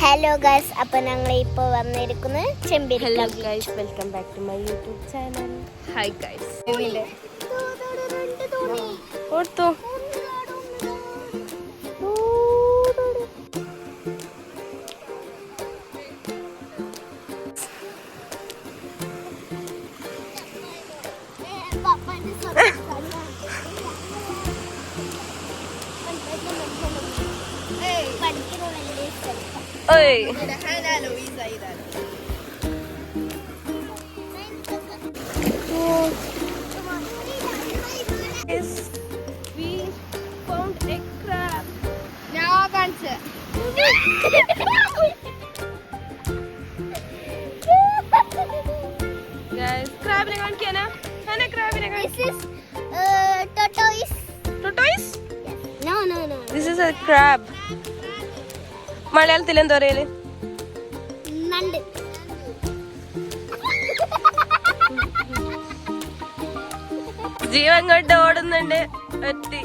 Hello guys, അപ്പോൾ ഞങ്ങൾ ഇപ്പോൾ വന്നിരിക്കുന്നത് Chemperi. Hello guys, welcome back to my YouTube channel. Hi guys. ഓർത്തോ Oi. Yes, we found a crab. Now I can't say. Guys, crab ne kaanikkana? Hana crab ne kaanikkana? This is tortoise. Tortoise? No. This is a crab. മലയാളത്തിൽ എന്താ പറയല്? നണ്ട്. ജീവൻ കൊണ്ട് ഓടുന്നുണ്ട്. എത്തി.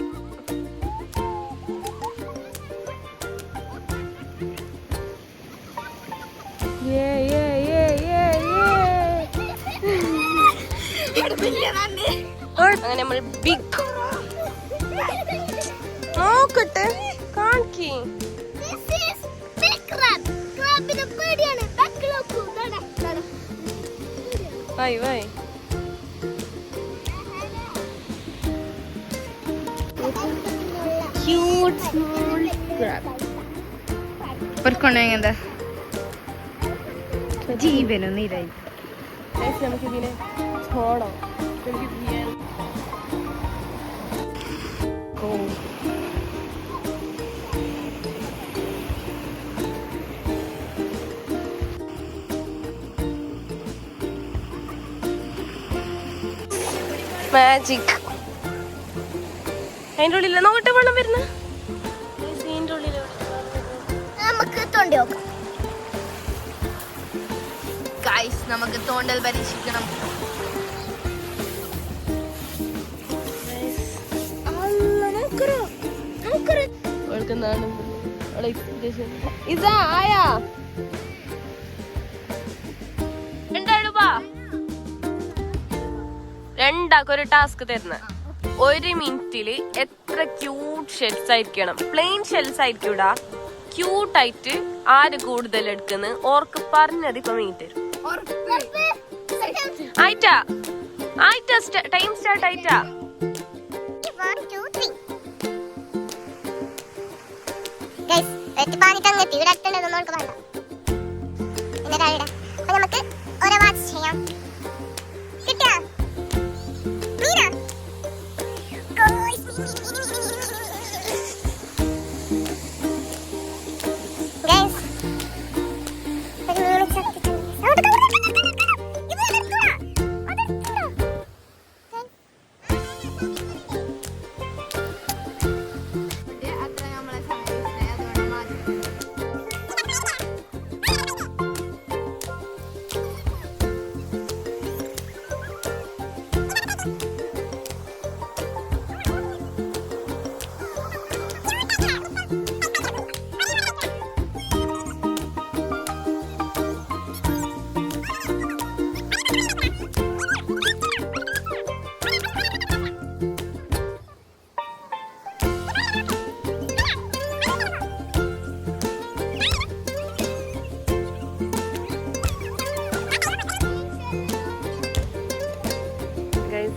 അങ്ങനെ നമ്മൾ big നോക്കട്ടെ കാണിക്കി. Vai. Cute small crab. Perkonenganda. ജീവനൊന്നും ഇല്ല. നമുക്ക് ഇതിനെ ചോളം മാജിക്. അതിൻ്റെ ഉള്ളിൽ നോട്ട് വെള്ളം വരുന്ന നമുക്ക് തോണ്ടി നോക്കാം. ഗൈസ്, നമുക്ക് തോണ്ടൽ പരീക്ഷിക്കണം. ഇതാ ആയാ രണ്ടാക്കൊരു ടാസ്ക് തരുന്ന. 1 മിനിറ്റില് എത്ര ക്യൂട്ട് ഷെൽസ് ആയിരിക്കണം. പ്ലെയിൻ ഷെൽസ് ആയിരിക്കൂടാ, ക്യൂട്ടായിട്ട് ആര് കൂടുതൽ എടുക്കുന്നു ഓർക്ക് പറഞ്ഞത് ഇപ്പൊ മിനിറ്റ് തരും. ആയിട്ടാ ടൈം സ്റ്റാർട്ട് ആയിട്ടാ. നമുക്ക് ഓരോ വാച്ച് ചെയ്യാം. കിട്ടിയാ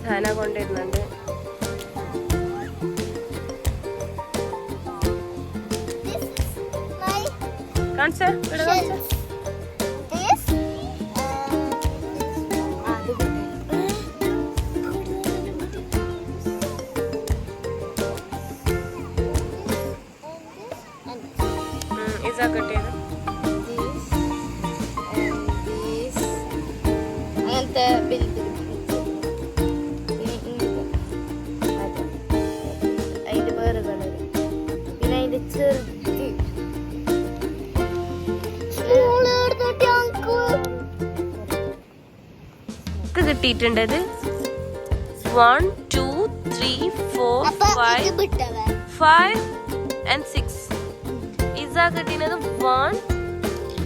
ഹന കൊണ്ടിരുന്നുണ്ട്. കാണിച്ചേ ഇതാ കിട്ടിയത്. അങ്ങനത്തെ അതിന്റെ വേറെ കളർ. പിന്നെ അതിന്റെ ചെറുത് കിട്ടിയിട്ടുണ്ടത്. 1 2 3 4 5 and 6. Isa കിട്ടിയത് 1,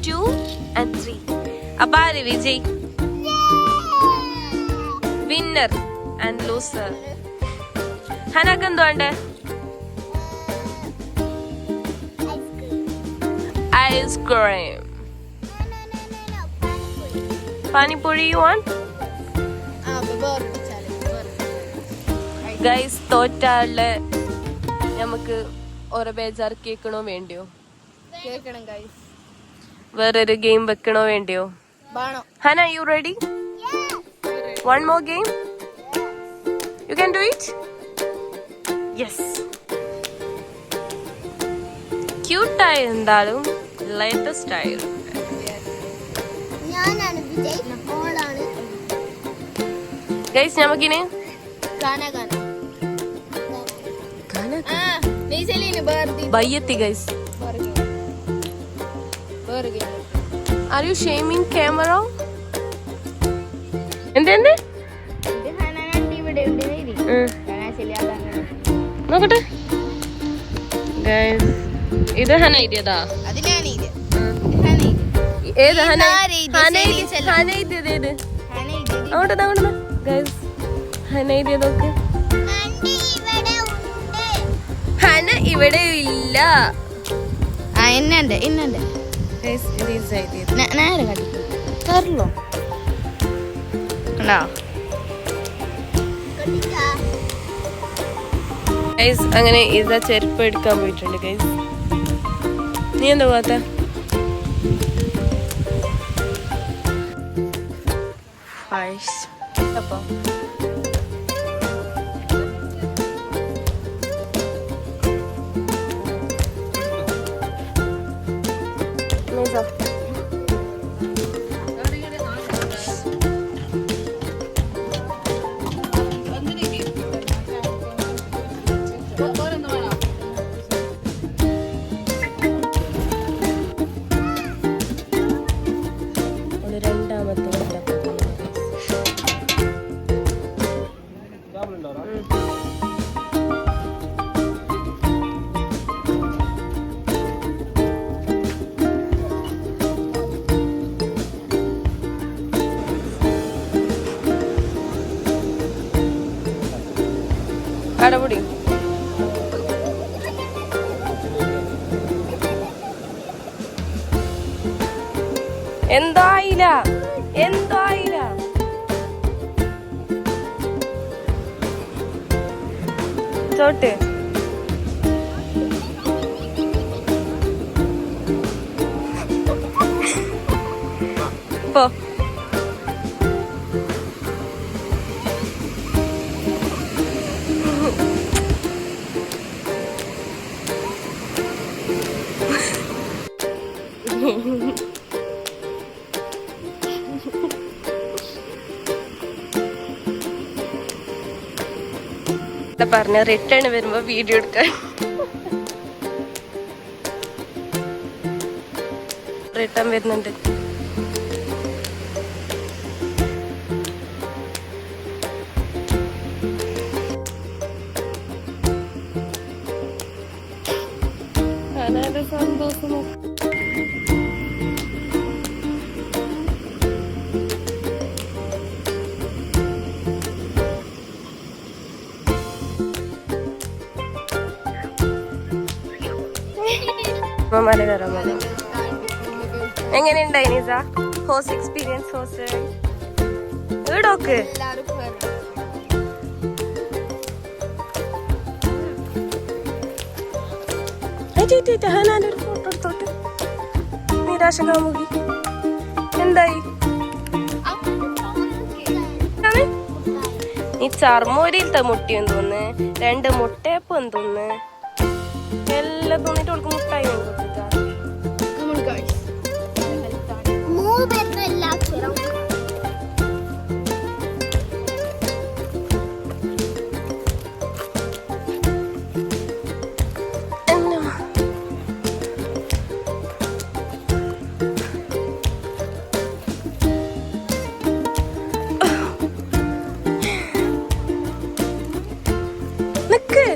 2 and 3. അപ്പൊ ആര് വിജയ്? Winner and loser. ഹനക്ക് എന്തോ വേണ്ടേ? Ice cream. Panipuri you want? Guys തോറ്റാളെ നമുക്ക് ഓരോ ബേജാർ കേൾക്കണോ വേണ്ടിയോ? കേൾക്കണം ഗൈസ്. വേറൊരു ഗെയിം വെക്കണോ വേണ്ടിയോ? Hana you ready? One more game? You can do it? Yes. Cute ആയ എന്തായാലും ലേറ്റസ്റ്റ് ആയിരുന്നു. ഞാനാണ് വിജയ്, മോളാണ്. ഗൈസ് നമുക്കിനി ബയ്യത്തി guys. Are you shaming camera? എന്തെന്ത് നോക്കട്ടെ ഗൈസ്. ഇത് ഹന ഇതേതാ? ഏത് ഹന? ഹന ഇതേത്? അങ്ങോട്ട് ഗൈസ്. ഹന ഇതേതൊക്കെ? ഹന ഇവിടെ ഇല്ല. ഇന്നുണ്ട് ഗൈസ് ഇത് ഈസി ആയിട്ട് നേരെ കണ്ടില്ലോ ഗൈസ്. അങ്ങനെ ഇതാ ചെരുപ്പ് എടുക്കാൻ പോയിട്ടുണ്ട് ഗൈസ്. നീ എന്താ പോവാത്ത? അപ്പൊ അടപൊടി. എന്തോ ആയില്ല. ചോട്ട് പോ. പറഞ്ഞ റിട്ടേൺ വരുമ്പോ വീഡിയോ എടുക്കാൻ. റിട്ടേൺ വരുന്നുണ്ട്. സന്തോഷം. മല കയറാൻ മതി. എങ്ങനെയുണ്ടായി നിസ ഹോസ് എക്സ്പീരിയൻസ്? ഹോസ് ഈടോക്ക് ഹനാനൊരു ഫോട്ടോ എടുത്തോട്ട്. നിരാശ കാമുകി എന്തായി? ഈ ചർമ്മോരിയിലത്തെ മുട്ടിയും തോന്ന്, 2 മുട്ടയപ്പം തോന്ന്, എല്ലാം തോന്നിട്ട് അവൾക്ക് മുട്ടായി കൊടുത്തിട്ടാ. നിക്ക്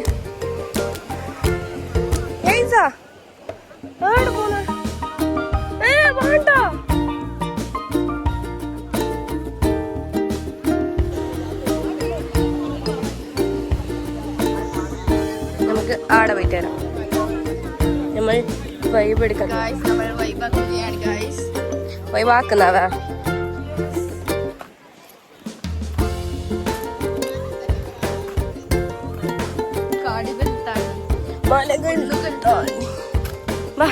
ആടെ പോയിട്ട് വരാം. നമ്മൾ വൈബ് എടുക്കാം. ഗായ്സ് നമ്മൾ വൈബാക്കുകയാണ് ഗായ്സ്. വൈബാക്കുന്നതാ കാടുകൾ താണ്ടി മലകൾ താണ്ടി. വാ.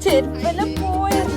ചെരുപ്പെല്ലാം പോയത്.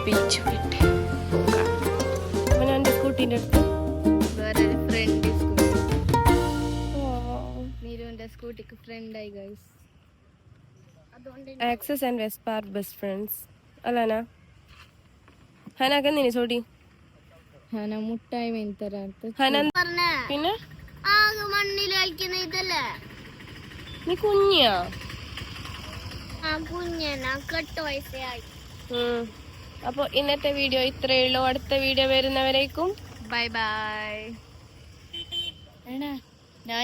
ബീച്ച് വിട്ട് പോകാം. അവൻ എൻ്റെ സ്കൂട്ടീൻ്റെ അടുത്ത് വേറൊരു ഫ്രണ്ട് നീരുവിന്റെ സ്കൂട്ടിക്ക് ഫ്രണ്ടായി guys. Access and Vespa are best friends അല്ലാനാ? ഹനാക്ക് എന്തിനു ചോടി? ഹന മുട്ടായി മേനി തരാത്ത ഹന പറഞ്ഞ പിന്നെ ആകെ മണ്ണിൽ കളിക്കുന്ന ഇതല്ലേ നീ കുഞ്ഞിയാ? ആ കുഞ്ഞനാ 8 വയസ്സായി. അപ്പോൾ ഇന്നത്തെ വീഡിയോ ഇത്രയേ ഉള്ളൂ. അടുത്ത വീഡിയോ വരുന്നവരേക്കും ബൈ ബൈ. ഞാൻ